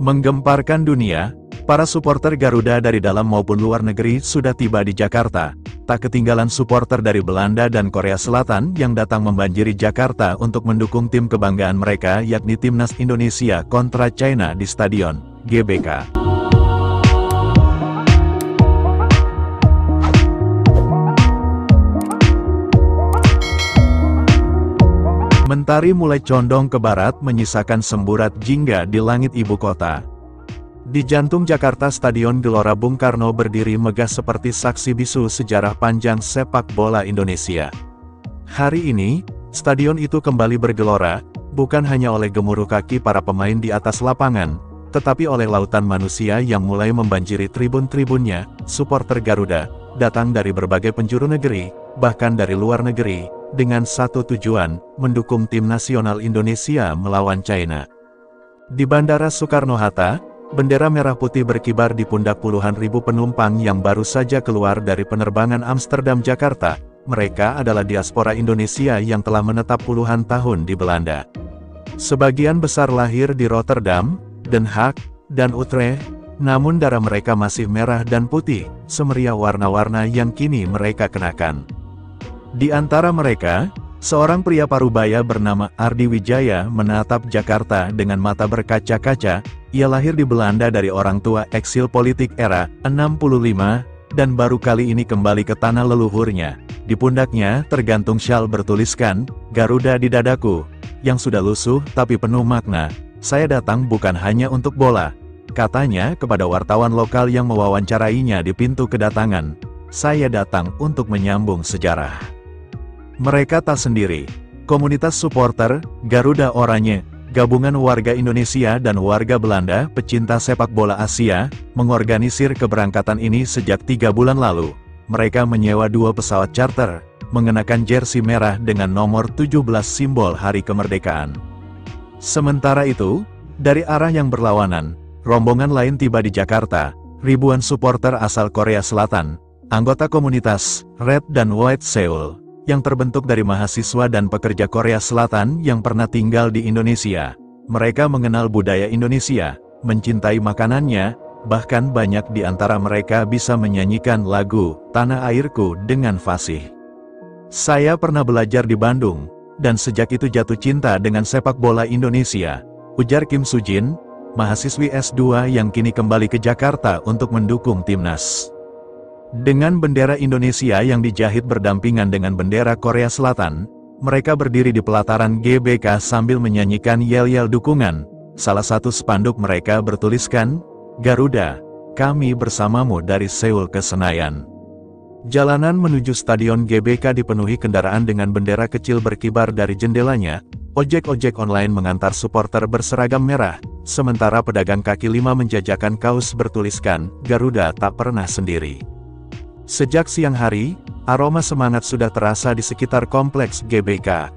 Menggemparkan dunia, para supporter Garuda dari dalam maupun luar negeri sudah tiba di Jakarta. Tak ketinggalan supporter dari Belanda dan Korea Selatan yang datang membanjiri Jakarta untuk mendukung tim kebanggaan mereka yakni Timnas Indonesia kontra China di Stadion GBK. Mentari mulai condong ke barat menyisakan semburat jingga di langit ibu kota. Di jantung Jakarta, Stadion Gelora Bung Karno berdiri megah seperti saksi bisu sejarah panjang sepak bola Indonesia. Hari ini, stadion itu kembali bergelora, bukan hanya oleh gemuruh kaki para pemain di atas lapangan, tetapi oleh lautan manusia yang mulai membanjiri tribun-tribunnya. Supporter Garuda datang dari berbagai penjuru negeri, bahkan dari luar negeri, dengan satu tujuan, mendukung tim nasional Indonesia melawan China. Di Bandara Soekarno-Hatta, bendera merah putih berkibar di pundak puluhan ribu penumpang yang baru saja keluar dari penerbangan Amsterdam-Jakarta. Mereka adalah diaspora Indonesia yang telah menetap puluhan tahun di Belanda. Sebagian besar lahir di Rotterdam, Den Haag, dan Utrecht, namun darah mereka masih merah dan putih, semeriah warna-warna yang kini mereka kenakan. Di antara mereka, seorang pria parubaya bernama Ardi Wijaya menatap Jakarta dengan mata berkaca-kaca. Ia lahir di Belanda dari orang tua eksil politik era 65, dan baru kali ini kembali ke tanah leluhurnya. Di pundaknya tergantung syal bertuliskan, "Garuda di dadaku", yang sudah lusuh tapi penuh makna. "Saya datang bukan hanya untuk bola," katanya kepada wartawan lokal yang mewawancarainya di pintu kedatangan. "Saya datang untuk menyambung sejarah." Mereka tak sendiri. Komunitas supporter Garuda Oranye, gabungan warga Indonesia dan warga Belanda pecinta sepak bola Asia, mengorganisir keberangkatan ini sejak 3 bulan lalu. Mereka menyewa 2 pesawat charter, mengenakan jersey merah dengan nomor 17 simbol Hari Kemerdekaan. Sementara itu, dari arah yang berlawanan, rombongan lain tiba di Jakarta. Ribuan supporter asal Korea Selatan, anggota komunitas Red dan White Seoul, yang terbentuk dari mahasiswa dan pekerja Korea Selatan yang pernah tinggal di Indonesia. Mereka mengenal budaya Indonesia, mencintai makanannya, bahkan banyak di antara mereka bisa menyanyikan lagu Tanah Airku dengan fasih. "Saya pernah belajar di Bandung, dan sejak itu jatuh cinta dengan sepak bola Indonesia," ujar Kim Sujin, mahasiswi S2 yang kini kembali ke Jakarta untuk mendukung timnas. Dengan bendera Indonesia yang dijahit berdampingan dengan bendera Korea Selatan, mereka berdiri di pelataran GBK sambil menyanyikan yel-yel dukungan. Salah satu spanduk mereka bertuliskan, "Garuda, kami bersamamu dari Seoul ke Senayan." Jalanan menuju Stadion GBK dipenuhi kendaraan dengan bendera kecil berkibar dari jendelanya. Ojek-ojek online mengantar supporter berseragam merah, sementara pedagang kaki lima menjajakan kaos bertuliskan, "Garuda tak pernah sendiri." Sejak siang hari, aroma semangat sudah terasa di sekitar kompleks GBK.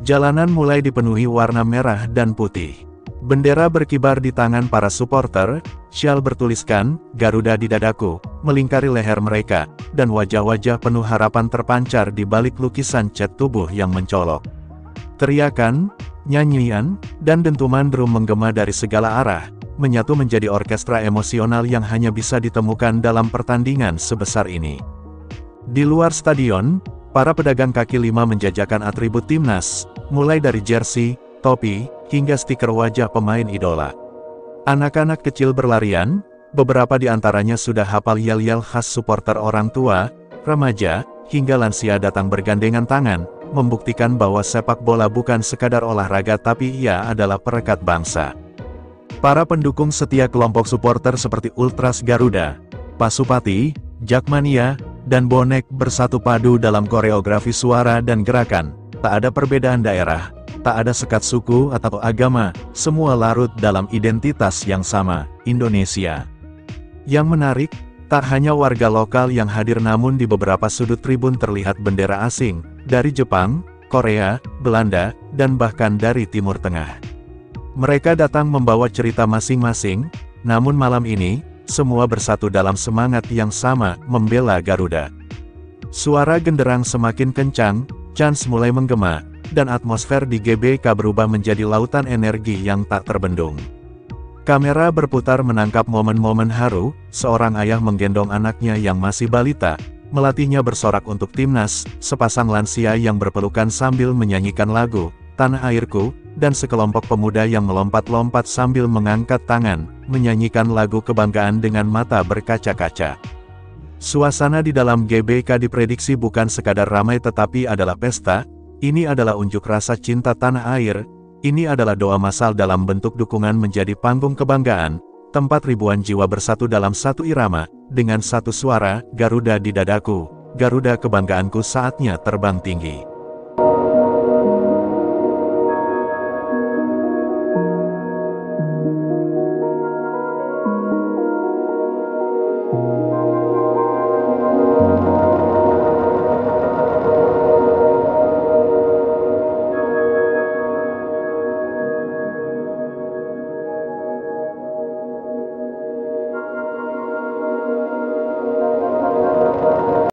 Jalanan mulai dipenuhi warna merah dan putih. Bendera berkibar di tangan para supporter, syal bertuliskan, "Garuda di dadaku," melingkari leher mereka, dan wajah-wajah penuh harapan terpancar di balik lukisan cat tubuh yang mencolok. Teriakan, nyanyian, dan dentuman drum menggema dari segala arah, menyatu menjadi orkestra emosional yang hanya bisa ditemukan dalam pertandingan sebesar ini. Di luar stadion, para pedagang kaki lima menjajakan atribut timnas, mulai dari jersey, topi, hingga stiker wajah pemain idola. Anak-anak kecil berlarian, beberapa di antaranya sudah hafal yel-yel khas supporter. Orang tua, remaja, hingga lansia datang bergandengan tangan, membuktikan bahwa sepak bola bukan sekadar olahraga tapi ia adalah perekat bangsa. Para pendukung setia kelompok supporter seperti Ultras Garuda, Pasupati, Jakmania, dan Bonek bersatu padu dalam koreografi suara dan gerakan. Tak ada perbedaan daerah, tak ada sekat suku atau agama, semua larut dalam identitas yang sama, Indonesia. Yang menarik, tak hanya warga lokal yang hadir namun di beberapa sudut tribun terlihat bendera asing, dari Jepang, Korea, Belanda, dan bahkan dari Timur Tengah. Mereka datang membawa cerita masing-masing, namun malam ini, semua bersatu dalam semangat yang sama, membela Garuda. Suara genderang semakin kencang, chants mulai menggema, dan atmosfer di GBK berubah menjadi lautan energi yang tak terbendung. Kamera berputar menangkap momen-momen haru, seorang ayah menggendong anaknya yang masih balita, melatihnya bersorak untuk timnas, sepasang lansia yang berpelukan sambil menyanyikan lagu, Tanah Airku, dan sekelompok pemuda yang melompat-lompat sambil mengangkat tangan, menyanyikan lagu kebanggaan dengan mata berkaca-kaca. Suasana di dalam GBK diprediksi bukan sekadar ramai tetapi adalah pesta, ini adalah unjuk rasa cinta tanah air. Ini adalah doa massal dalam bentuk dukungan menjadi panggung kebanggaan, tempat ribuan jiwa bersatu dalam satu irama, dengan satu suara, Garuda di dadaku, Garuda kebanggaanku saatnya terbang tinggi.